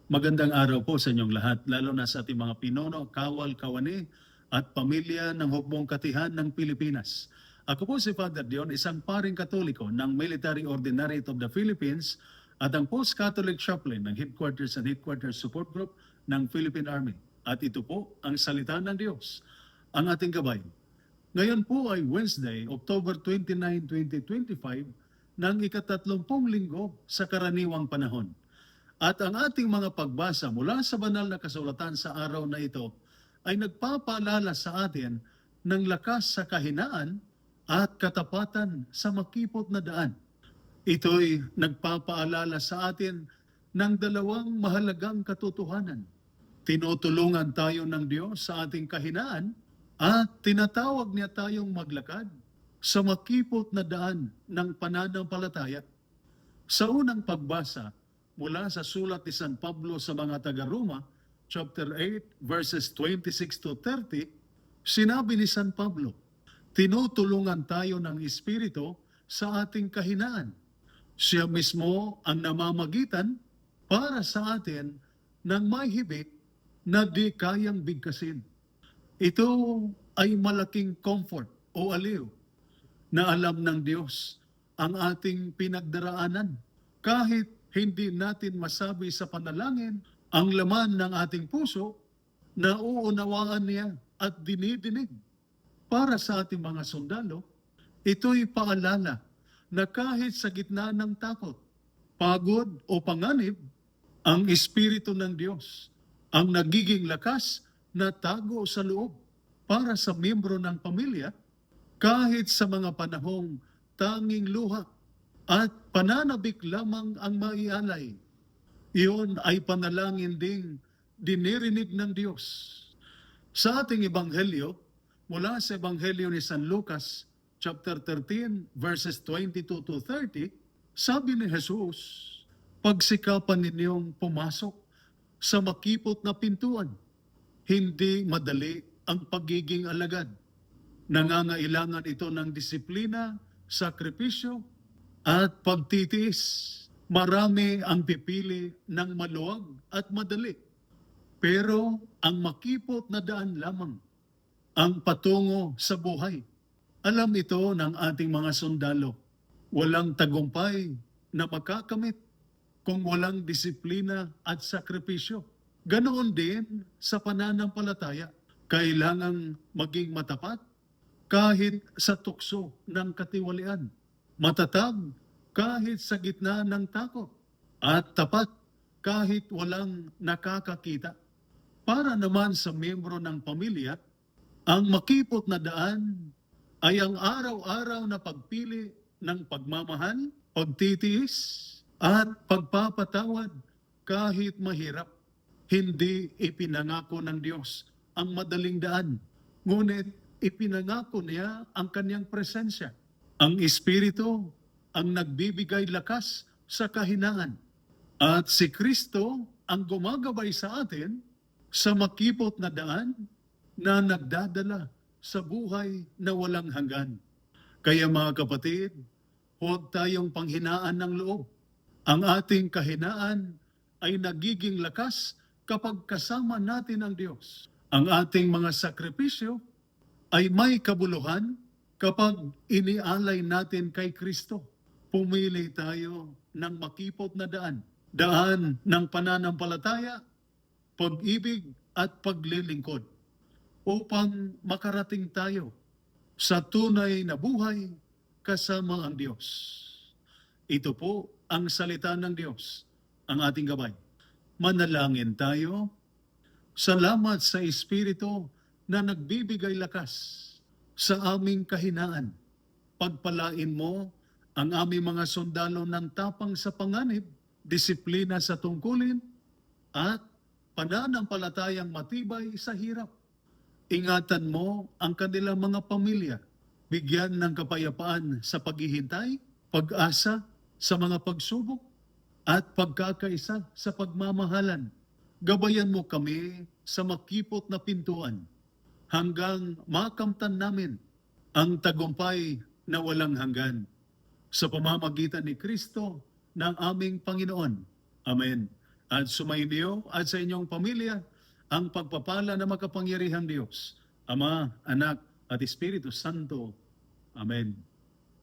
Magandang araw po sa inyong lahat, lalo na sa ating mga pinuno, kawal, kawani, at pamilya ng Hukbong Katihan ng Pilipinas. Ako po si Father Dion, isang paring katoliko ng Military Ordinariate of the Philippines at ang Post-Catholic Chaplain ng Headquarters and Headquarters Support Group ng Philippine Army. At ito po ang salita ng Diyos, ang ating gabay. Ngayon po ay Wednesday, October 29, 2025, ng ika-30 linggo sa karaniwang panahon. At ang ating mga pagbasa mula sa banal na kasulatan sa araw na ito ay nagpapaalala sa atin ng lakas sa kahinaan at katapatan sa makipot na daan. Ito'y nagpapaalala sa atin ng dalawang mahalagang katotohanan. Tinutulungan tayo ng Diyos sa ating kahinaan at tinatawag niya tayong maglakad sa makipot na daan ng pananampalataya. Sa unang pagbasa, mula sa sulat ni San Pablo sa mga taga-Roma, chapter 8, verses 26 to 30, sinabi ni San Pablo, tinutulungan tayo ng Espiritu sa ating kahinaan. Siya mismo ang namamagitan para sa atin ng may hibik na di kayang bigkasin. Ito ay malaking comfort o aliw na alam ng Diyos ang ating pinagdaraanan. Kahit hindi natin masabi sa panalangin ang laman ng ating puso, nauunawaan niya at dinidinig. Para sa ating mga sundalo, ito'y paalala na kahit sa gitna ng takot, pagod o panganib, ang Espiritu ng Diyos ang nagiging lakas na tago sa loob para sa miyembro ng pamilya kahit sa mga panahong tanging luha at pananabik lamang ang maialay. Iyon ay panalangin ding dinirinig ng Diyos. Sa ating Ebanghelyo, mula sa Ebanghelyo ni San Lucas, chapter 13, verses 22 to 30, sabi ni Jesus, pagsikapan ninyong pumasok sa makipot na pintuan. Hindi madali ang pagiging alagad. Nangangailangan ito ng disiplina, sakripisyo, at pagtitiis. Marami ang pipili ng maluwag at madali. Pero ang makipot na daan lamang ang patungo sa buhay. Alam ito ng ating mga sundalo. Walang tagumpay na makakamit kung walang disiplina at sakripisyo. Ganoon din sa pananampalataya. Kailangang maging matapat kahit sa tukso ng katiwalian. Matatag kahit sa gitna ng takot at tapat kahit walang nakakakita. Para naman sa miyembro ng pamilya, ang makipot na daan ay ang araw-araw na pagpili ng pagmamahal, pagtitiis, at pagpapatawad kahit mahirap. Hindi ipinangako ng Diyos ang madaling daan, ngunit ipinangako niya ang kanyang presensya. Ang Espiritu ang nagbibigay lakas sa kahinaan. At si Kristo ang gumagabay sa atin sa makipot na daan na nagdadala sa buhay na walang hanggan. Kaya mga kapatid, huwag tayong panghinaan ng loob. Ang ating kahinaan ay nagiging lakas kapag kasama natin ang Diyos. Ang ating mga sakripisyo ay may kabuluhan kapag inialay natin kay Kristo. Pumili tayo ng makipot na daan. Daan ng pananampalataya, pag-ibig at paglilingkod upang makarating tayo sa tunay na buhay kasama ang Diyos. Ito po ang salita ng Diyos, ang ating gabay. Manalangin tayo. Salamat sa Espiritu na nagbibigay lakas sa aming kahinaan. Pagpalain mo ang aming mga sundalo ng tapang sa panganib, disiplina sa tungkulin, at pananampalatayang matibay sa hirap. Ingatan mo ang kanilang mga pamilya, bigyan ng kapayapaan sa paghihintay, pag-asa sa mga pagsubok, at pagkakaisa sa pagmamahalan. Gabayan mo kami sa makipot na pintuan hanggang makamtan namin ang tagumpay na walang hanggan. Sa pamamagitan ni Kristo ng aming Panginoon. Amen. at sumainyo at sa inyong pamilya ang pagpapala na makapangyarihan Diyos, Ama, Anak, at Espiritu Santo. Amen.